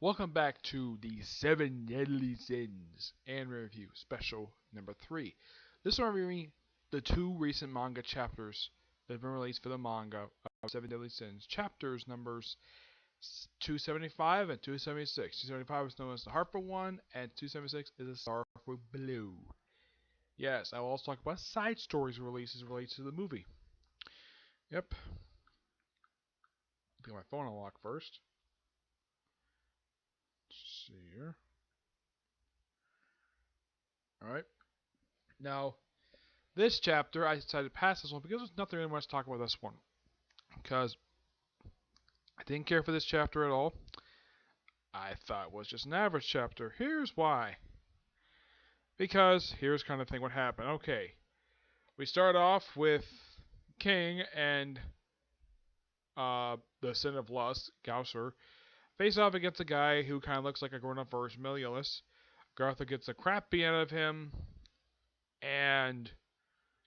Welcome back to the Seven Deadly Sins anime review special number 3. This one I'm reviewing the two recent manga chapters that have been released for the manga of Seven Deadly Sins. Chapters numbers 275 and 276. 275 is known as the Harper one, and 276 is a Sorrowful Blue. Yes, I will also talk about side stories releases related to the movie. Yep. Get my phone unlocked first. Let's see here. Alright. Now, this chapter, I decided to pass this one because there's nothing really much to talk about this one. Because I didn't care for this chapter at all. I thought it was just an average chapter. Here's why. Because here's kind of thing what happened. Okay. We start off with King and the Sin of Lust, Gausser, face off against a guy who kind of looks like a grown-up version of Meliodas. Gartha gets the crap beat out of him, and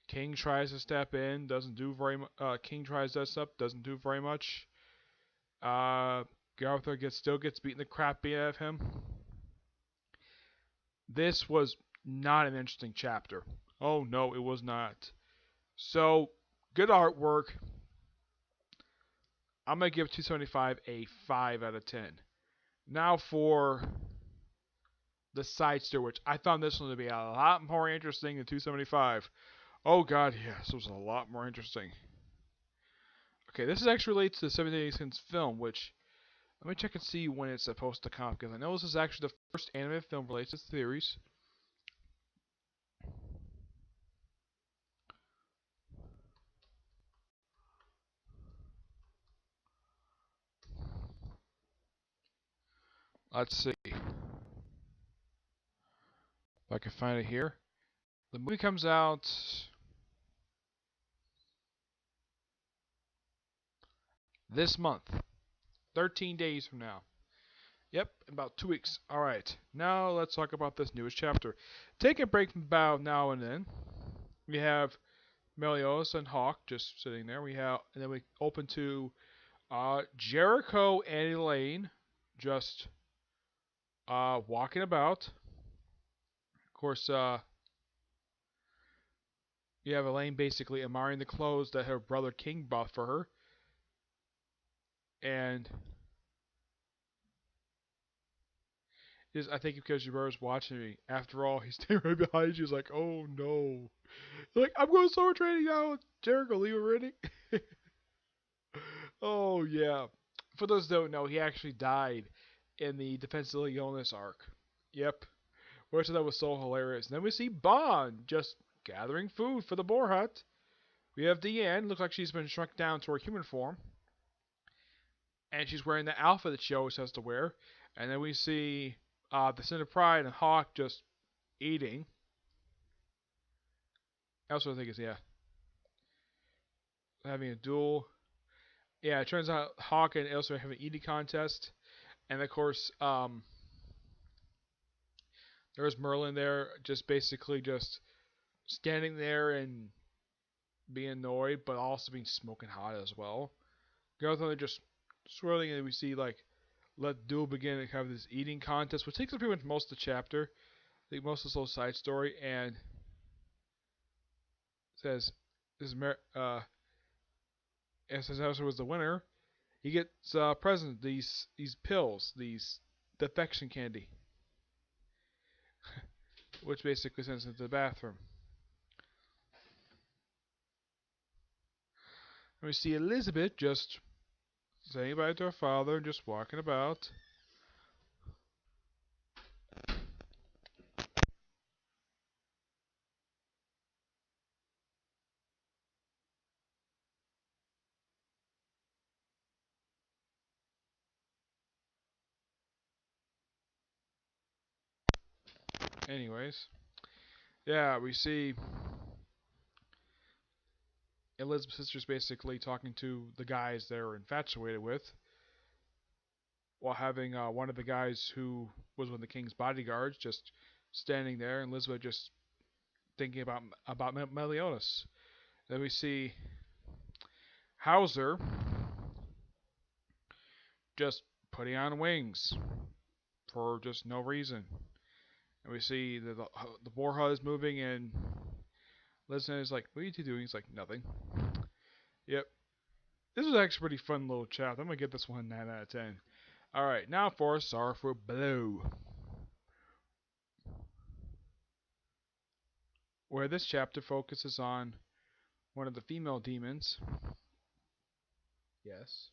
King tries to step in, doesn't do very much. King tries to step, doesn't do very much. Gartha still gets beaten the crap beat out of him. This was not an interesting chapter. Oh no, it was not. So, good artwork. I'm gonna give 275 a 5 out of 10. Now for the side story, which I found this one to be a lot more interesting than 275. Oh god, yes, this was a lot more interesting. Okay, this is actually related to the 7 Days Since film, which, let me check and see when it's supposed to come out, because I know this is actually the first anime film related to the series. Let's see if I can find it here. The movie comes out this month, 13 days from now. Yep, about 2 weeks. Alright, now let's talk about this newest chapter. Take a break from about now and then. We have Meliodas and Hawk just sitting there. And then we open to Jericho and Elaine just walking about. Of course, you have Elaine basically admiring the clothes that her brother King bought for her. And I think because your brother's watching me. After all, he's standing right behind you. He's like, oh no. Like, I'm going sword training now. Jericho, leave already. Oh yeah. For those who don't know, he actually died in the Defense of Illinois arc. Yep. Which that was so hilarious. And then we see Bond just gathering food for the boar hut. We have Deanne. Looks like she's been shrunk down to her human form. And she's wearing the outfit that she always has to wear. And then we see the Sin of Pride and Hawk just eating. I also think it's, yeah, having a duel. Yeah, it turns out Hawk and Ilsa have an eating contest. And of course, there's Merlin there, just basically just standing there and being annoyed, but also being smoking hot as well. Garthon just swirling, and we see like let duel begin and have this eating contest, which takes up pretty much most of the chapter. I think most of this whole side story, and says this is and since Hauser was the winner, he gets present these pills, these defection candy, which basically sends him to the bathroom. And we see Elizabeth just saying bye to her father, just walking about. Anyways, yeah, we see Elizabeth's sister's basically talking to the guys they're infatuated with, while having one of the guys who was one of the king's bodyguards just standing there, and Elizabeth just thinking about Meliodas. Then we see Hauser just putting on wings, for just no reason. And we see the boar hut is moving, and Lesnar is like, "What are you two doing?" He's like, "Nothing." Yep. This was actually a pretty fun little chapter. I'm gonna give this one a 9 out of 10. All right, now for Sorrowful Blow, where this chapter focuses on one of the female demons. Yes.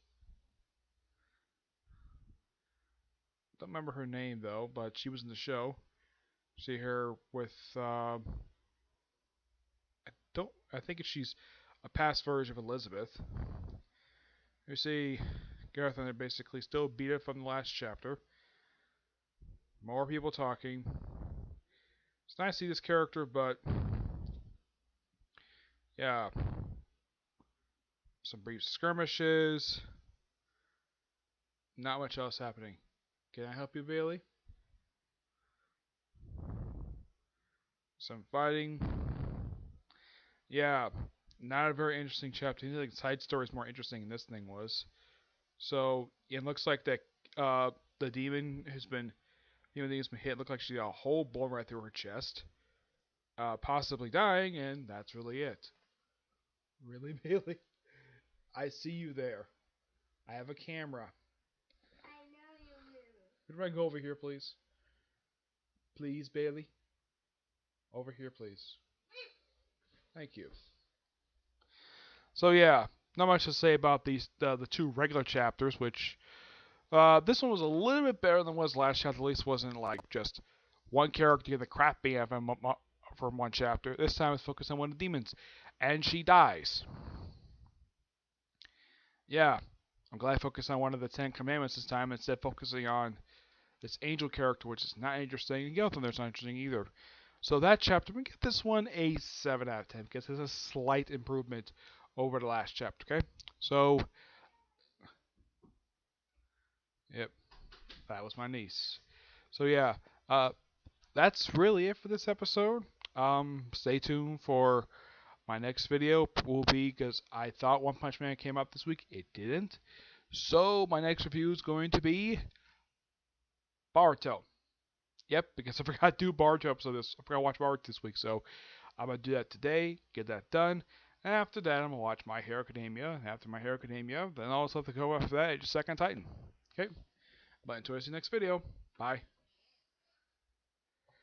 Don't remember her name though, but she was in the show. See her with I think she's a past version of Elizabeth. You see Gareth and they basically still beat it from the last chapter. More people talking. It's nice to see this character, but yeah. Some brief skirmishes. Not much else happening. Can I help you, Bailey? Some fighting. Yeah, not a very interesting chapter. I think the side story is more interesting than this thing was. So it looks like that the demon has been hit. It looked like she got a hole blown right through her chest, possibly dying, and that's really it. Really, Bailey? I see you there. I have a camera. I know you do. Could I go over here, please? Please, Bailey. Over here, please. Thank you. So yeah, not much to say about these the two regular chapters, which this one was a little bit better than was last chapter. At least wasn't like just one character getting the crap beat out of him from one chapter. This time it's focused on one of the demons, and she dies. Yeah, I'm glad I focused on one of the Ten Commandments this time instead of focusing on this angel character, which is not interesting, and Giltham, not interesting either. So that chapter, we get this one a 7 out of 10 because it's a slight improvement over the last chapter. Okay, so yep, that was my niece. So yeah, that's really it for this episode. Stay tuned for my next video. Will be because I thought One Punch Man came out this week. It didn't. So my next review is going to be Boruto. Yep, because I forgot to do Boruto episode this. I forgot to watch Boruto this week, so I'm gonna do that today. Get that done. And after that, I'm gonna watch My Hero Academia. And after My Hero Academia, then all the stuff to go after that is just Second Titan. Okay. But until I see you next video. Bye.